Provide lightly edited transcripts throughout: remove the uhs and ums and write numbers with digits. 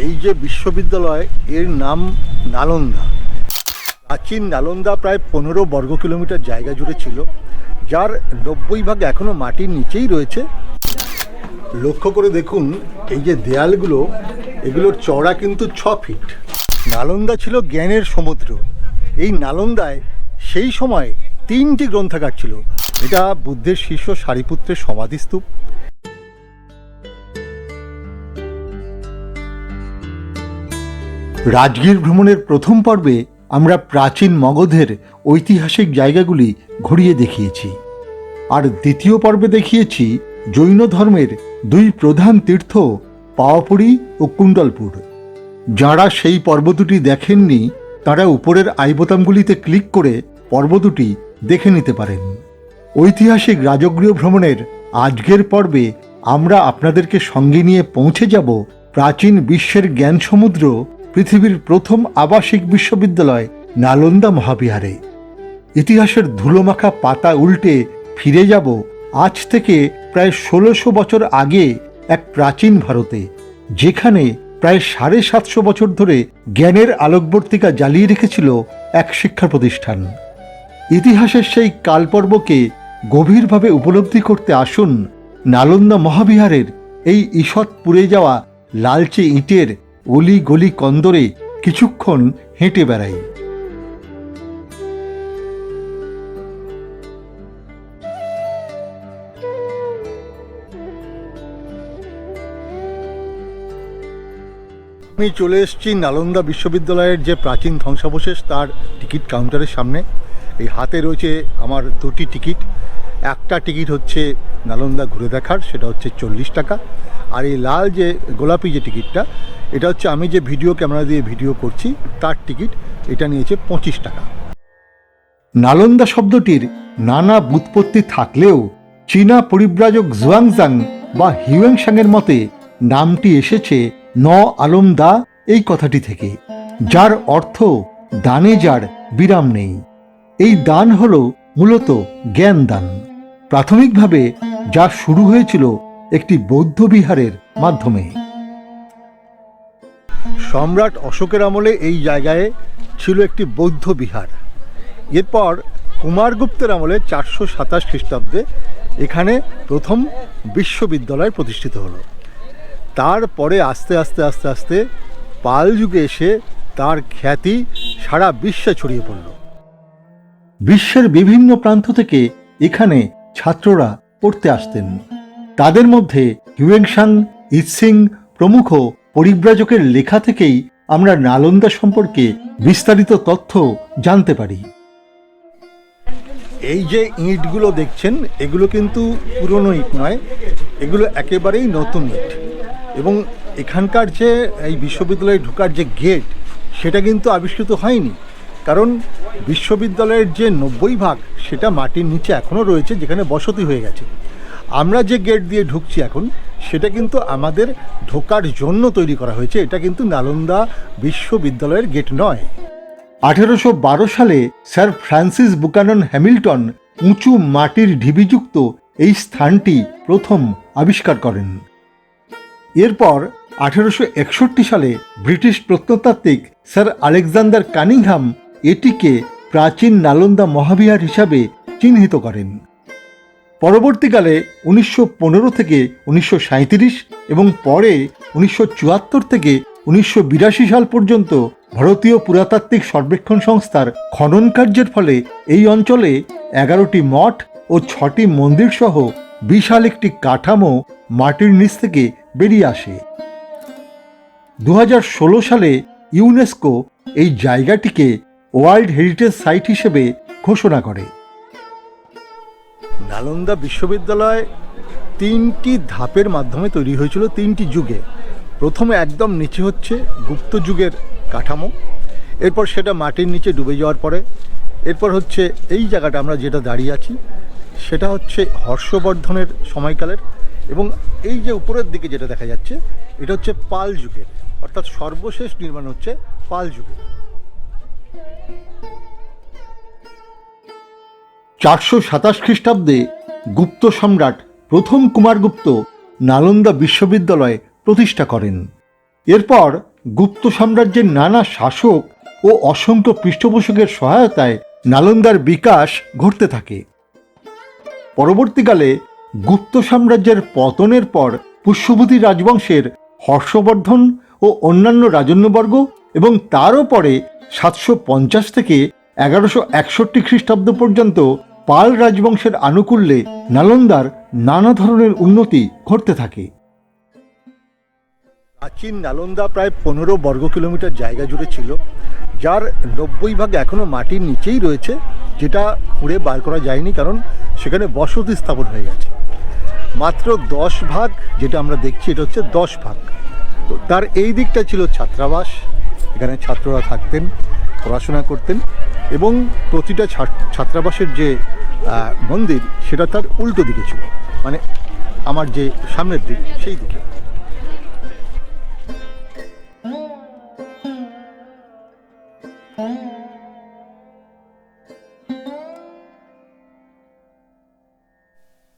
এই যে বিশ্ববিদ্যালয়, এর নাম নালন্দা। প্রাচীন নালন্দা প্রায় 15 বর্গ কিলোমিটার জায়গা জুড়ে ছিল, যার 90% এখনো মাটির নিচেই রয়েছে। লক্ষ্য করে দেখুন, এই যে দেয়ালগুলো, এগুলোর চওড়া কিন্তু 6 ফিট। নালন্দা ছিল জ্ঞানের সমুদ্র। এই নালন্দায় সেই সময় 3টি গ্রন্থাগার ছিল। এটা বুদ্ধের শিষ্য সারিপুত্রের সমাধিস্তূপ। রাজগীর ভ্রমণের প্রথম পর্বে আমরা প্রাচীন মগধের ঐতিহাসিক জায়গাগুলি ঘুরিয়ে দেখিয়েছি, আর দ্বিতীয় পর্বে দেখিয়েছি জৈন ধর্মের 2 প্রধান তীর্থ পাওয়াপুরী ও কুণ্ডলপুর। যাঁরা সেই পর্ব দুটি দেখেননি, তারা উপরের আই বোতামগুলিতে ক্লিক করে পর্ব দুটি দেখে নিতে পারেন। ঐতিহাসিক রাজগৃহ ভ্রমণের আজকের পর্বে আমরা আপনাদেরকে সঙ্গে নিয়ে পৌঁছে যাব প্রাচীন বিশ্বের জ্ঞান সমুদ্র, পৃথিবীর প্রথম আবাসিক বিশ্ববিদ্যালয় নালন্দা মহাবিহারে। ইতিহাসের ধুলোমাখা পাতা উল্টে ফিরে যাব আজ থেকে প্রায় 1600 বছর আগে এক প্রাচীন ভারতে, যেখানে প্রায় 750 বছর ধরে জ্ঞানের আলোকবর্তিকা জ্বালিয়ে রেখেছিল এক শিক্ষা প্রতিষ্ঠান। ইতিহাসের সেই কালপর্বকে গভীরভাবে উপলব্ধি করতে আসুন নালন্দা মহাবিহারের এই ঈষৎ পুড়ে যাওয়া লালচে ইটের অলি গলি কন্দরে কিছুক্ষণ হেঁটে বেড়াই। আমি চলে এসেছি নালন্দা বিশ্ববিদ্যালয়ের যে প্রাচীন ধ্বংসাবশেষ তার টিকিট কাউন্টারের সামনে। এই হাতে রয়েছে আমার 2টি টিকিট। একটা টিকিট হচ্ছে নালন্দা ঘুরে দেখার, সেটা হচ্ছে 40 টাকা। আর এই লাল যে গোলাপি যে টিকিটটা, এটা হচ্ছে আমি যে ভিডিও ক্যামেরা দিয়ে ভিডিও করছি তার টিকিট, এটা নিয়েছে 25 টাকা। নালন্দা শব্দটির নানা ব্যুৎপত্তি থাকলেও চীনা পরিব্রাজক জুয়াংজাং বা হিউয়েনসাংয়ের মতে নামটি এসেছে ন আলম দা এই কথাটি থেকে, যার অর্থ দানে যার বিরাম নেই। এই দান হল মূলত জ্ঞান দান। প্রাথমিকভাবে যা শুরু হয়েছিল একটি বৌদ্ধ বিহারের মাধ্যমে। সম্রাট অশোকের আমলে এই জায়গায় ছিল একটি বৌদ্ধ বিহার। এরপর কুমারগুপ্তের আমলে 427 খ্রিস্টাব্দে এখানে প্রথম বিশ্ববিদ্যালয় প্রতিষ্ঠিত হলো। তারপরে আস্তে আস্তে আস্তে আস্তে পাল যুগে এসে তার খ্যাতি সারা বিশ্বে ছড়িয়ে পড়ল। বিশ্বের বিভিন্ন প্রান্ত থেকে এখানে ছাত্ররা পড়তে আসতেন। তাদের মধ্যে হিউয়েনসাং, ইৎসিং প্রমুখ পরিব্রাজকের লেখা থেকেই আমরা নালন্দা সম্পর্কে বিস্তারিত তথ্য জানতে পারি। এই যে ইঁটগুলো দেখছেন, এগুলো কিন্তু পুরনো ইট নয়, এগুলো একেবারেই নতুন ইট। এবং এখানকার যে এই বিশ্ববিদ্যালয়ে ঢোকার যে গেট, সেটা কিন্তু আবিষ্কৃত হয়নি, কারণ বিশ্ববিদ্যালয়ের যে 90% সেটা মাটির নিচে এখনও রয়েছে, যেখানে বসতি হয়ে গেছে। আমরা যে গেট দিয়ে ঢুকছি এখন, সেটা কিন্তু আমাদের ঢোকার জন্য তৈরি করা হয়েছে। এটা কিন্তু নালন্দা বিশ্ববিদ্যালয়ের গেট নয়। 1812 সালে স্যার ফ্রান্সিস বুকানন হ্যামিল্টন উঁচু মাটির ঢিবিযুক্ত এই স্থানটি প্রথম আবিষ্কার করেন। এরপর 1861 সালে ব্রিটিশ প্রত্নতাত্ত্বিক স্যার আলেকজান্ডার কানিংহাম এটিকে প্রাচীন নালন্দা মহাবিহার হিসাবে চিহ্নিত করেন। পরবর্তীকালে 1915 থেকে 1937 এবং পরে 1974 থেকে 1982 সাল পর্যন্ত ভারতীয় পুরাতাত্ত্বিক সর্বেক্ষণ সংস্থার খনন কার্যের ফলে এই অঞ্চলে 11টি মঠ ও 6টি মন্দির সহ বিশাল একটি কাঠামো মাটির নিচ থেকে বেরিয়ে আসে। 2016 সালে ইউনেস্কো এই জায়গাটিকে ওয়ার্ল্ড হেরিটেজ সাইট হিসেবে ঘোষণা করে। নালন্দা বিশ্ববিদ্যালয় 3টি ধাপের মাধ্যমে তৈরি হয়েছিল, 3টি যুগে। প্রথমে একদম নিচে হচ্ছে গুপ্ত যুগের কাঠামো, এরপর সেটা মাটির নিচে ডুবে যাওয়ার পরে এরপর হচ্ছে এই জায়গাটা আমরা যেটা দাঁড়িয়ে আছি, সেটা হচ্ছে হর্ষবর্ধনের সময়কালের। এবং এই যে উপরের দিকে যেটা দেখা যাচ্ছে, এটা হচ্ছে পাল যুগের, অর্থাৎ সর্বশেষ নির্মাণ হচ্ছে পাল যুগে। 427 খ্রিস্টাব্দে গুপ্ত সম্রাট প্রথম কুমারগুপ্ত নালন্দা বিশ্ববিদ্যালয় প্রতিষ্ঠা করেন। এরপর গুপ্ত সাম্রাজ্যের নানা শাসক ও অসংখ্য পৃষ্ঠপোষকের সহায়তায় নালন্দার বিকাশ ঘটতে থাকে। পরবর্তীকালে গুপ্ত সাম্রাজ্যের পতনের পর পুষ্যভূতি রাজবংশের হর্ষবর্ধন ও অন্যান্য রাজন্যবর্গ এবং তারও পরে 750 থেকে 1161 খ্রিস্টাব্দ পর্যন্ত পাল রাজবংশের আনুকূল্যে নালন্দার নানা ধরনের উন্নতি ঘটতে থাকে। প্রাচীন নালন্দা প্রায় 15 বর্গ কিলোমিটার জায়গা জুড়ে ছিল, যার 90% এখনো মাটির নিচেই রয়েছে, যেটা খুঁড়ে বার করা যায়নি, কারণ সেখানে বসতি স্থাপন হয়ে গেছে। মাত্র 10 ভাগ যেটা আমরা দেখছি, এটা হচ্ছে 10 ভাগ। তো তার এই দিকটা ছিল ছাত্রাবাস, এখানে ছাত্ররা থাকতেন, পড়াশোনা করতেন, এবং প্রতিটা ছাত্রাবাসের যে মন্দির সেটা তার উল্টো দিকে ছিল, মানে আমার যে সামনের দিক সেই দিকে।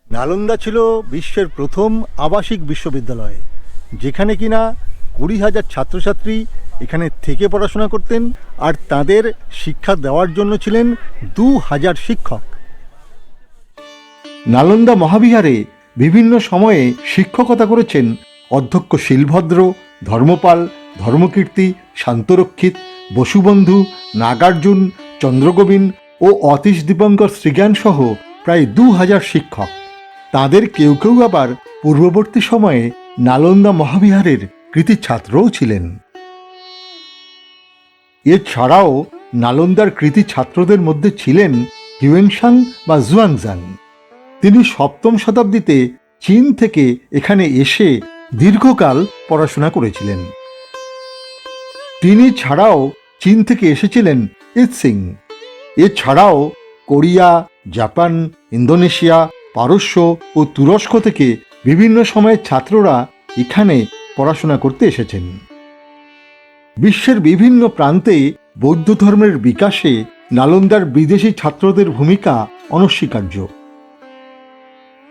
নালন্দা ছিল বিশ্বের প্রথম আবাসিক বিশ্ববিদ্যালয়, যেখানে কিনা 20,000 ছাত্রছাত্রী এখানে থেকে পড়াশোনা করতেন, আর তাদের শিক্ষা দেওয়ার জন্য ছিলেন 2,000 শিক্ষক। নালন্দা মহাবিহারে বিভিন্ন সময়ে শিক্ষকতা করেছেন অধ্যক্ষ শিলভদ্র, ধর্মপাল, ধর্মকীর্তি, শান্তরক্ষিত, বসুবন্ধু, নাগার্জুন, চন্দ্রগোবিন্দ ও অতীশ দীপঙ্কর শ্রীজ্ঞান সহ প্রায় 2,000 শিক্ষক। তাদের কেউ কেউ আবার পূর্ববর্তী সময়ে নালন্দা মহাবিহারের কৃতি ছাত্রও ছিলেন। এছাড়াও নালন্দার কৃতি ছাত্রদের মধ্যে ছিলেন হিউয়েনসাং বা জুয়াংজাং। তিনি 7ম শতাব্দীতে চীন থেকে এখানে এসে দীর্ঘকাল পড়াশোনা করেছিলেন। তিনি ছাড়াও চীন থেকে এসেছিলেন ইৎসিং। এছাড়াও কোরিয়া, জাপান, ইন্দোনেশিয়া, পারস্য ও তুরস্ক থেকে বিভিন্ন সময়ের ছাত্ররা এখানে পড়াশোনা করতে এসেছেন। বিশ্বের বিভিন্ন প্রান্তে বৌদ্ধ ধর্মের বিকাশে নালন্দার বিদেশি ছাত্রদের ভূমিকা অনস্বীকার্য।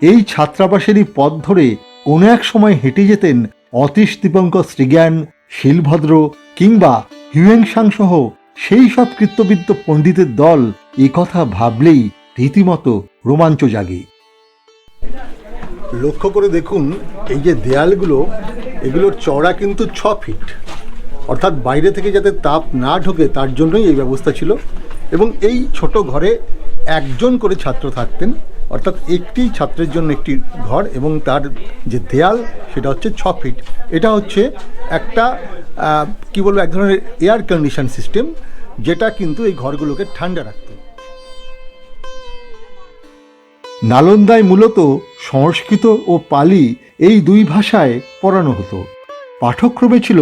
এই ছাত্রাবাসেরই পথ ধরে কোনো এক সময় হেঁটে যেতেন অতীশ দীপঙ্কর শ্রীজ্ঞান, শিলভদ্র কিংবা হিউয়েনসাং সহ সেই সব কৃত্যবিদ্য পণ্ডিতের দল। এ কথা ভাবলেই রীতিমতো রোমাঞ্চ জাগে। লক্ষ্য করে দেখুন, এই যে দেয়ালগুলো, এগুলোর চওড়া কিন্তু 6 ফিট, অর্থাৎ বাইরে থেকে যাতে তাপ না ঢোকে তার জন্যই এই ব্যবস্থা ছিল। এবং এই ছোট ঘরে একজন করে ছাত্র থাকতেন, অর্থাৎ একটি ছাত্রের জন্য একটি ঘর, এবং তার যে দেয়াল সেটা হচ্ছে 6 ফিট। এটা হচ্ছে একটা কি বলবো, এক ধরনের এয়ার কন্ডিশন সিস্টেম, যেটা কিন্তু এই ঘরগুলোকে ঠান্ডা রাখত। নালন্দায় মূলত সংস্কৃত ও পালি এই 2 ভাষায় পড়ানো হতো। পাঠ্যক্রমে ছিল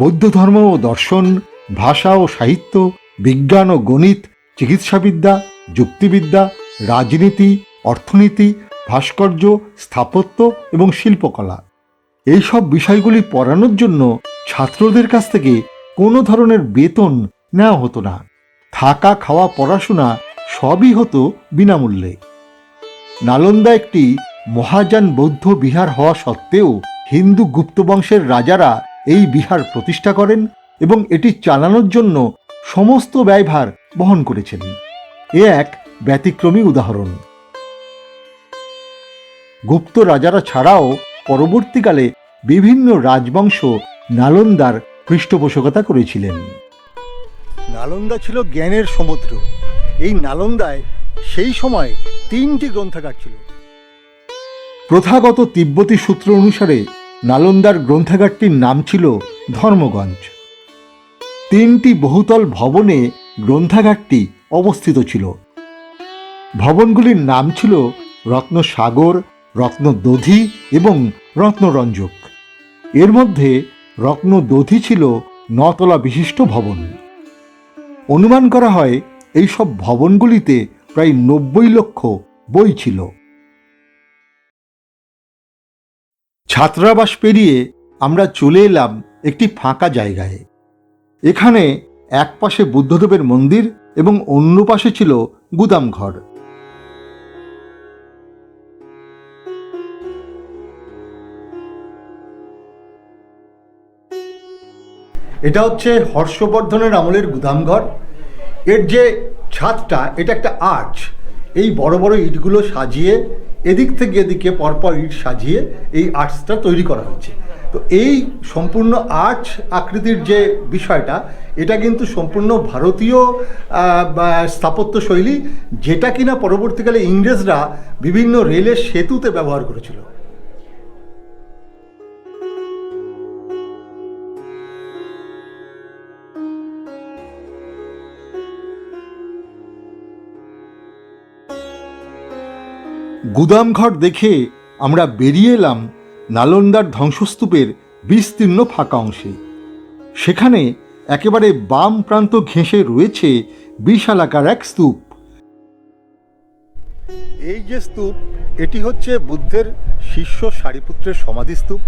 বৌদ্ধ ধর্ম ও দর্শন, ভাষা ও সাহিত্য, বিজ্ঞান ও গণিত, চিকিৎসাবিদ্যা, যুক্তিবিদ্যা, রাজনীতি, অর্থনীতি, ভাস্কর্য, স্থাপত্য এবং শিল্পকলা। এইসব বিষয়গুলি পড়ানোর জন্য ছাত্রদের কাছ থেকে কোনো ধরনের বেতন নেওয়া হতো না। থাকা, খাওয়া, পড়াশোনা সবই হতো বিনামূল্যে। নালন্দা একটি মহাযান বৌদ্ধ বিহার হওয়া সত্ত্বেও হিন্দু গুপ্ত বংশের রাজারা এই বিহার প্রতিষ্ঠা করেন এবং এটি চালানোর জন্য সমস্ত ব্যয়ভার বহন করেছেন। এ এক ব্যতিক্রমী উদাহরণ। গুপ্ত রাজারা ছাড়াও পরবর্তীকালে বিভিন্ন রাজবংশ নালন্দার পৃষ্ঠপোষকতা করেছিলেন। নালন্দা ছিল জ্ঞানের সমুদ্র। এই নালন্দায় সেই সময় 3টি গ্রন্থাগার ছিল। প্রথাগত তিব্বতী সূত্র অনুসারে নালন্দার গ্রন্থাগারটির নাম ছিল ধর্মগঞ্জ। 3টি বহুতল ভবনে গ্রন্থাগারটি অবস্থিত ছিল। ভবনগুলির নাম ছিল রত্নসাগর, রত্নদধি এবং রত্নরঞ্জক। এর মধ্যে রত্নদধি ছিল 9 তলা বিশিষ্ট ভবন। অনুমান করা হয় এই সব ভবনগুলিতে প্রায় 90 লক্ষ বই ছিল। ছাত্রাবাস পেরিয়ে আমরা চলে এলাম একটি ফাঁকা জায়গায়। এখানে এক পাশে বুদ্ধদেবের মন্দির এবং অন্য পাশে ছিল গুদামঘর। এটা হচ্ছে হর্ষবর্ধনের আমলের গুদামঘর। এর যে ছাদটা, এটা একটা আর্চ, এই বড় বড় ইটগুলো সাজিয়ে এদিক থেকে এদিকে পরপর ইট সাজিয়ে এই আর্চটা তৈরি করা হয়েছে। তো এই সম্পূর্ণ আর্চ আকৃতির যে বিষয়টা, এটা কিন্তু সম্পূর্ণ ভারতীয় স্থাপত্য শৈলী, যেটা কিনা পরবর্তীকালে ইংরেজরা বিভিন্ন রেলের সেতুতে ব্যবহার করেছিল। গুদামঘর দেখে আমরা বেরিয়ে এলাম নালন্দার ধ্বংসস্তূপের বিস্তীর্ণ ফাঁকা অংশে। সেখানে একেবারে বাম প্রান্ত ঘেঁষে রয়েছে বিশালাকার এক স্তূপ। এই যে স্তূপ, এটি হচ্ছে বুদ্ধের শিষ্য সারিপুত্রের সমাধিস্তূপ।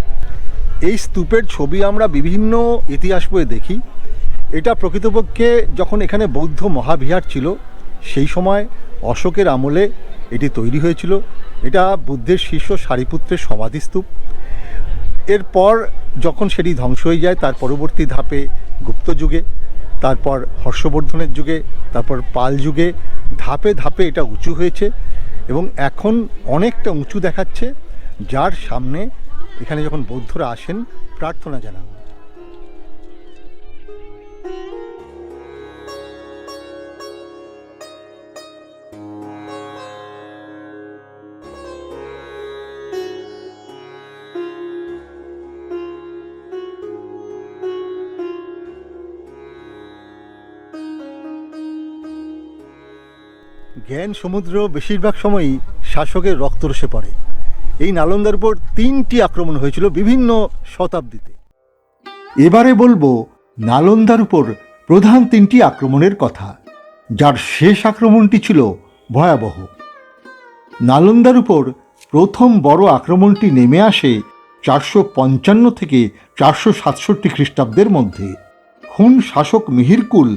এই স্তূপের ছবি আমরা বিভিন্ন ইতিহাস বইয়ে দেখি। এটা প্রকৃতপক্ষে যখন এখানে বৌদ্ধ মহাবিহার ছিল, সেই সময় অশোকের আমলে এটি তৈরি হয়েছিল। এটা বুদ্ধের শিষ্য সারিপুত্রের সমাধিস্তূপ। এরপর যখন সেটি ধ্বংস হয়ে যায়, তার পরবর্তী ধাপে গুপ্ত যুগে, তারপর হর্ষবর্ধনের যুগে, তারপর পাল যুগে ধাপে ধাপে এটা উঁচু হয়েছে এবং এখন অনেকটা উঁচু দেখাচ্ছে, যার সামনে এখানে যখন বৌদ্ধরা আসেন প্রার্থনা জানান। জ্ঞান সমুদ্র বেশিরভাগ সময়ই শাসকের রক্তরসে পড়ে। এই নালন্দার উপর 3টি আক্রমণ হয়েছিল বিভিন্ন শতাব্দীতে। এবারে বলবো নালন্দার উপর প্রধান 3টি আক্রমণের কথা, যার শেষ আক্রমণটি ছিল ভয়াবহ। নালন্দার উপর প্রথম বড় আক্রমণটি নেমে আসে 455 থেকে 467 খ্রিস্টাব্দের মধ্যে। হুন শাসক মিহিরকুল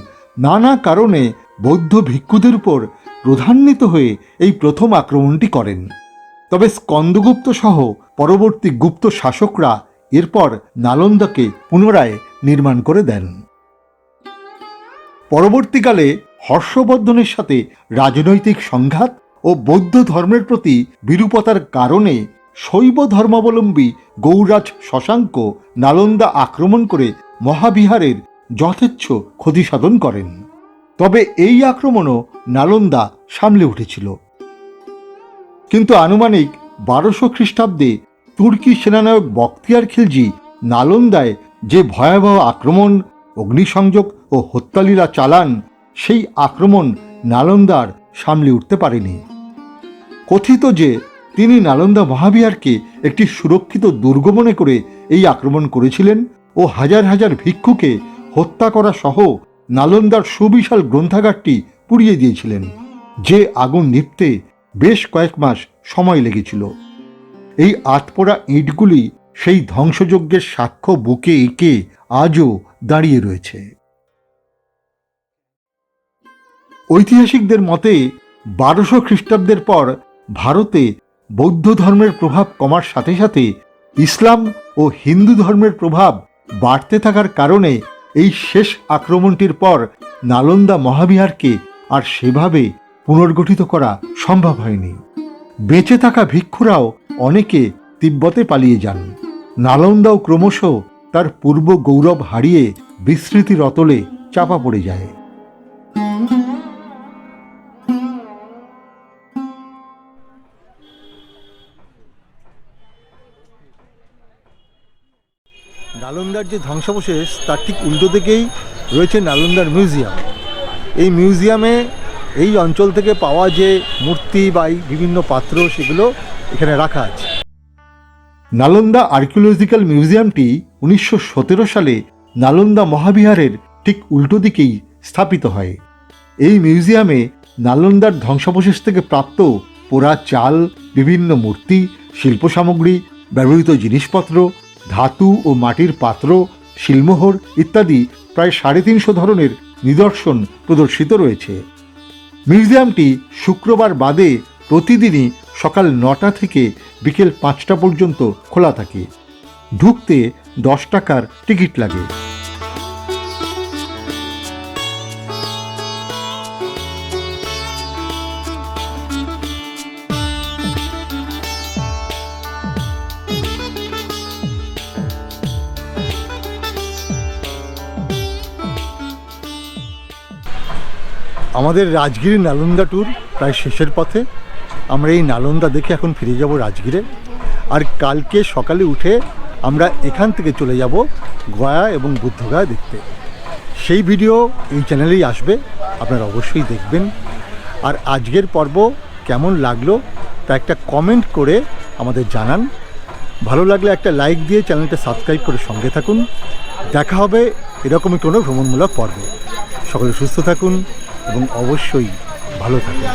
নানা কারণে বৌদ্ধ ভিক্ষুদের উপর প্রধান্বিত হয়ে এই প্রথম আক্রমণটি করেন। তবে স্কন্দগুপ্ত সহ পরবর্তী গুপ্ত শাসকরা এরপর নালন্দাকে পুনরায় নির্মাণ করে দেন। পরবর্তীকালে হর্ষবর্ধনের সাথে রাজনৈতিক সংঘাত ও বৌদ্ধ ধর্মের প্রতি বিরূপতার কারণে শৈব ধর্মাবলম্বী গৌরাজ শশাঙ্ক নালন্দা আক্রমণ করে মহাবিহারের যথেচ্ছ ক্ষতি সাধন করেন। তবে এই আক্রমণও নালন্দা সামলে উঠেছিল। কিন্তু আনুমানিক 1200 খ্রিস্টাব্দে তুর্কি সেনানায়ক বখতিয়ার খিলজি নালন্দায় যে ভয়াবহ আক্রমণ, অগ্নিসংযোগ ও হত্যালীলা চালান, সেই আক্রমণ নালন্দার সামলে উঠতে পারেনি। কথিত যে তিনি নালন্দা মহাবিহারকে একটি সুরক্ষিত দুর্গ মনে করে এই আক্রমণ করেছিলেন ও হাজার হাজার ভিক্ষুকে হত্যা করা সহ নালন্দার সুবিশাল গ্রন্থাগারটি পুড়িয়ে দিয়েছিলেন, যে আগুন নিভতে বেশ কয়েক মাস সময় লেগেছিল। এই আতপোড়া ইটগুলি সেই ধ্বংসযজ্ঞের সাক্ষ্য বুকে এঁকে আজও দাঁড়িয়ে রয়েছে। ঐতিহাসিকদের মতে 1200 খ্রিস্টাব্দের পর ভারতে বৌদ্ধ ধর্মের প্রভাব কমার সাথে সাথে ইসলাম ও হিন্দু ধর্মের প্রভাব বাড়তে থাকার কারণে এই শেষ আক্রমণটির পর নালন্দা মহাবিহারকে আর সেভাবে পুনর্গঠিত করা সম্ভব হয়নি। বেঁচে থাকা ভিক্ষুরাও অনেকে তিব্বতে পালিয়ে যান। নালন্দাও ক্রমশ তার পূর্ব গৌরব হারিয়ে বিস্মৃতির অতলে চাপা পড়ে যায়। নালন্দার যে ধ্বংসাবশেষ, তার ঠিক উল্টো দিকেই রয়েছে নালন্দার মিউজিয়াম। এই মিউজিয়ামে এই অঞ্চল থেকে পাওয়া যে মূর্তি বা বিভিন্ন পাত্র, সেগুলো এখানে রাখা আছে। নালন্দা আর্কিওলজিক্যাল মিউজিয়ামটি 1917 সালে নালন্দা মহাবিহারের ঠিক উল্টো দিকেই স্থাপিত হয়। এই মিউজিয়ামে নালন্দার ধ্বংসাবশেষ থেকে প্রাপ্ত পোড়া চাল, বিভিন্ন মূর্তি, শিল্প সামগ্রী, ব্যবহৃত জিনিসপত্র, ধাতু ও মাটির পাত্র, শিলমোহর ইত্যাদি প্রায় 350 ধরনের নিদর্শন প্রদর্শিত রয়েছে। মিউজিয়ামটি শুক্রবার বাদে প্রতিদিনই সকাল 9টা থেকে বিকেল 5টা পর্যন্ত খোলা থাকে। ঢুকতে 10 টাকার টিকিট লাগে। আমাদের রাজগির নালন্দা ট্যুর প্রায় শেষের পথে। আমরা এই নালন্দা দেখে এখন ফিরে যাব রাজগিরে। আর কালকে সকালে উঠে আমরা এখান থেকে চলে যাব গয়া এবং বুদ্ধগয়া দেখতে। সেই ভিডিও এই চ্যানেলেই আসবে, আপনারা অবশ্যই দেখবেন। আর আজকের পর্ব কেমন লাগলো তা একটা কমেন্ট করে আমাদের জানান। ভালো লাগলে একটা লাইক দিয়ে চ্যানেলটা সাবস্ক্রাইব করে সঙ্গে থাকুন। দেখা হবে এরকমই কোনো ভ্রমণমূলক পর্বে। সকলে সুস্থ থাকুন এবং অবশ্যই ভালো থাকুন।